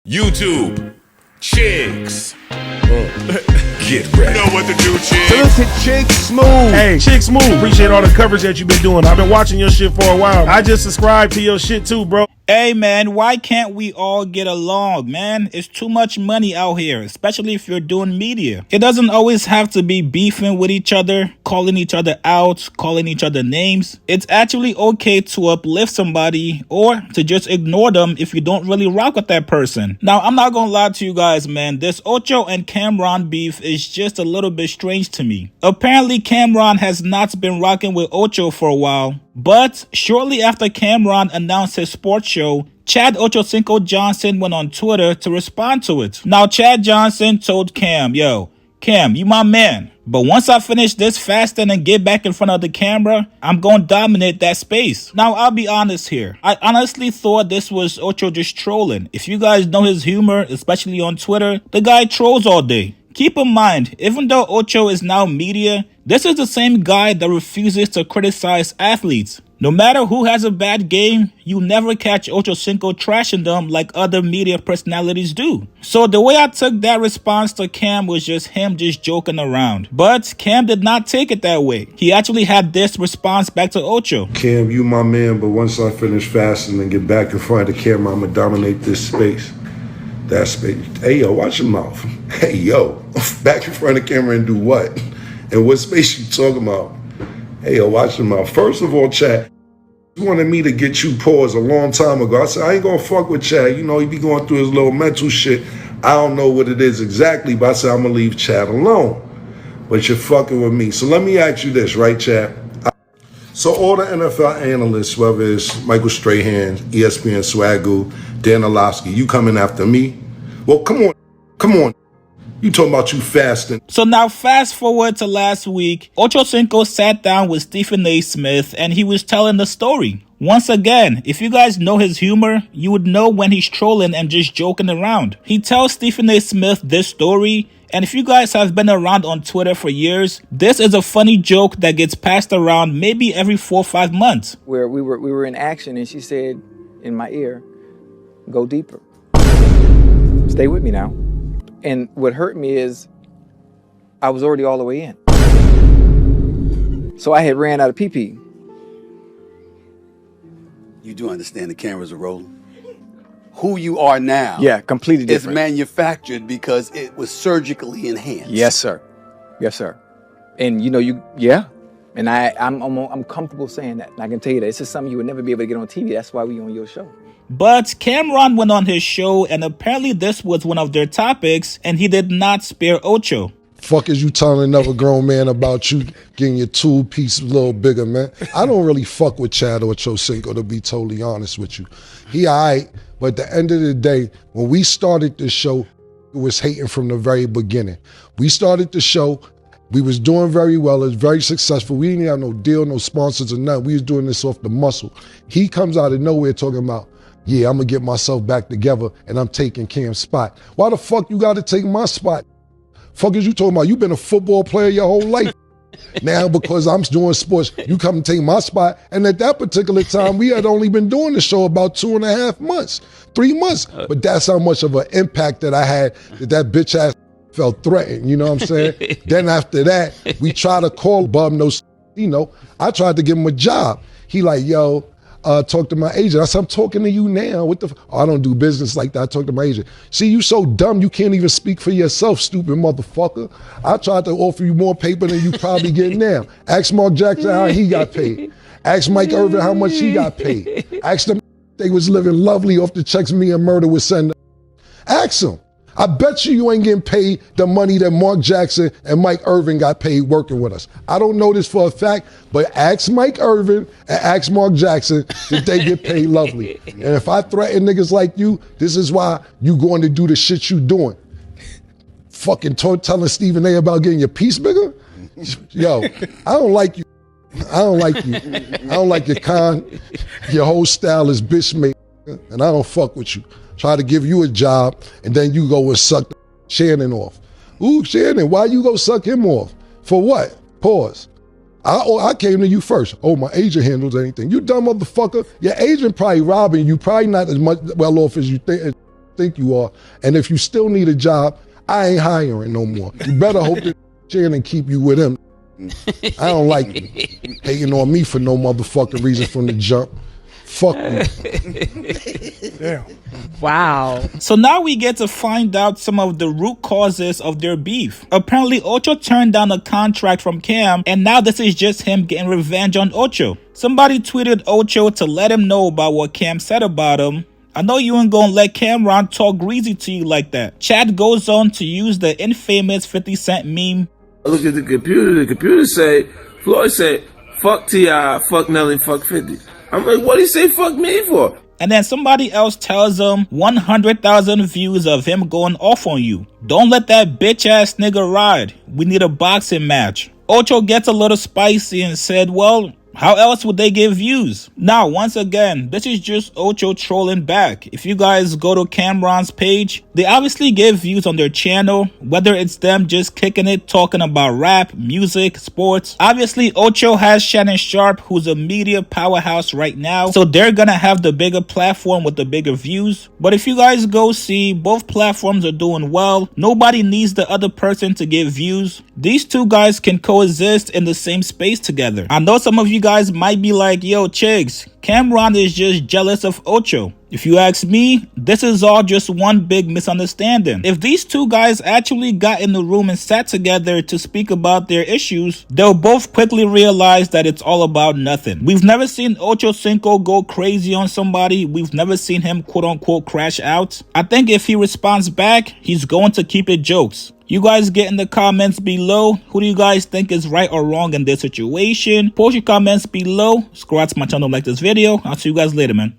YouTube, chicks. Get ready. You know what to do, chicks. Look at Chick Smooth. Hey, Chick Smooth. Appreciate all the coverage that you've been doing. I've been watching your shit for a while. I just subscribed to your shit too, bro. Hey man, why can't we all get along, man? It's too much money out here, especially if you're doing media. It doesn't always have to be beefing with each other, calling each other out, calling each other names. It's actually okay to uplift somebody or to just ignore them if you don't really rock with that person. Now, I'm not gonna lie to you guys, man. This Ocho and Cameron beef is just a little bit strange to me. Apparently, Cameron has not been rocking with Ocho for a while. But shortly after Cameron announced his sports show, Chad Ochocinco Johnson went on Twitter to respond to it. Now, Chad Johnson told Cam, yo, Cam, you my man. But once I finish this fasting and get back in front of the camera, I'm going to dominate that space. Now, I'll be honest here. I honestly thought this was Ocho just trolling. If you guys know his humor, especially on Twitter, the guy trolls all day. Keep in mind, even though Ocho is now media, this is the same guy that refuses to criticize athletes. No matter who has a bad game, you never catch Ochocinco trashing them like other media personalities do. So the way I took that response to Cam was just him just joking around. But Cam did not take it that way. He actually had this response back to Ocho. Cam, you my man, but once I finish fasting and get back in front of the camera, I'm gonna dominate this space. That space. Hey, yo, watch your mouth. Hey, yo, back in front of the camera and do what? And what space you talking about? Hey, yo, watch your mouth. First of all, Chad, you wanted me to get you paused a long time ago. I said, I ain't gonna fuck with Chad. You know, he be going through his little mental shit. I don't know what it is exactly, but I said, I'm gonna leave Chad alone. But you're fucking with me. So let me ask you this, right, Chad? So all the NFL analysts, whether it's Michael Strahan, ESPN Swagoo, Dan Orlovsky, you coming after me? Well, come on. You talking about you fasting. So now fast forward to last week, Ochocinco sat down with Stephen A. Smith and he was telling the story. Once again, if you guys know his humor, you would know when he's trolling and just joking around. He tells Stephen A. Smith this story, and if you guys have been around on Twitter for years, this is a funny joke that gets passed around maybe every 4 or 5 months. Where we were in action and she said in my ear, go deeper. Stay with me now. And what hurt me is I was already all the way in. So I had ran out of PP. You do understand the cameras are rolling? Who you are now, Yeah, completely is different. manufactured because it was surgically enhanced. Yes, sir. Yes, sir. And you know, And I'm comfortable saying that. And I can tell you that this is something you would never be able to get on TV. That's why we on your show. But Cameron went on his show and apparently this was one of their topics and he did not spare Ocho. Fuck is you telling another grown man about you getting your tool piece a little bigger, man? I don't really fuck with Chad Ochocinco, to be totally honest with you. He all right, but at the end of the day, when we started this show, it was hating from the very beginning. We started the show, we was doing very well, it was very successful. We didn't have no deal, no sponsors or nothing. We was doing this off the muscle. He comes out of nowhere talking about, yeah, I'm gonna get myself back together and I'm taking Cam's spot. Why the fuck you gotta take my spot? Fuck is you talking about? You been a football player your whole life. Now because I'm doing sports, you come and take my spot. And at that particular time, we had only been doing the show about 2.5 months, 3 months. But that's how much of an impact that I had that bitch ass felt threatened, you know what I'm saying? Then after that, we tried to call Bum, I tried to give him a job. He like, yo, talk to my agent. I said, I'm talking to you now. What the I don't do business like that. I talk to my agent. See, you so dumb you can't even speak for yourself, stupid motherfucker. I tried to offer you more paper than you probably get now. Ask Mark Jackson how he got paid. Ask Mike Irvin how much he got paid. Ask them they was living lovely off the checks me and Murder was sending. Ask them. I bet you ain't getting paid the money that Mark Jackson and Mike Irvin got paid working with us. I don't know this for a fact, but ask Mike Irvin and ask Mark Jackson if they get paid lovely. And if I threaten niggas like you, this is why you going to do the shit you doing. Fucking telling Stephen A about getting your piece bigger? Yo, I don't like you. I don't like you. I don't like your your whole style is bitch made, and I don't fuck with you. Try to give you a job, and then you go and suck Shannon off. Ooh, Shannon, why you go suck him off? For what? Pause. I came to you first. Oh, my agent handles anything. You dumb motherfucker. Your agent probably robbing you, probably not as much well off as you think. think you are. And if you still need a job, I ain't hiring no more. You better hope that Chan and keep you with him. I don't like you hating on me for no motherfucking reason from the jump. Fuck you. Damn. Wow. So now we get to find out some of the root causes of their beef. Apparently, Ocho turned down a contract from Cam, and now this is just him getting revenge on Ocho. Somebody tweeted Ocho to let him know about what Cam said about him. I know you ain't gonna let Cameron talk greasy to you like that. Chad goes on to use the infamous 50 Cent meme. I look at the computer say, Floyd said, fuck T.I., fuck Nelly, fuck 50. I'm like, what he say fuck me for? And then somebody else tells him 100,000 views of him going off on you. Don't let that bitch ass nigga ride. We need a boxing match. Ocho gets a little spicy and said, well, how else would they get views? Now, once again, this is just Ocho trolling back. If you guys go to Cameron's page, they obviously get views on their channel, whether it's them just kicking it, talking about rap, music, sports. Obviously, Ocho has Shannon Sharp, who's a media powerhouse right now, so they're gonna have the bigger platform with the bigger views. But if you guys go see, both platforms are doing well. Nobody needs the other person to get views. These two guys can coexist in the same space together. I know some of you guys might be like, yo, Chigs, Cameron is just jealous of Ocho. If you ask me, this is all just one big misunderstanding. If these two guys actually got in the room and sat together to speak about their issues, they'll both quickly realize that it's all about nothing. We've never seen Ochocinco go crazy on somebody. We've never seen him quote unquote crash out. I think if he responds back, he's going to keep it jokes. You guys get in the comments below. Who do you guys think is right or wrong in this situation? Post your comments below. Subscribe to my channel, like this video. I'll see you guys later, man.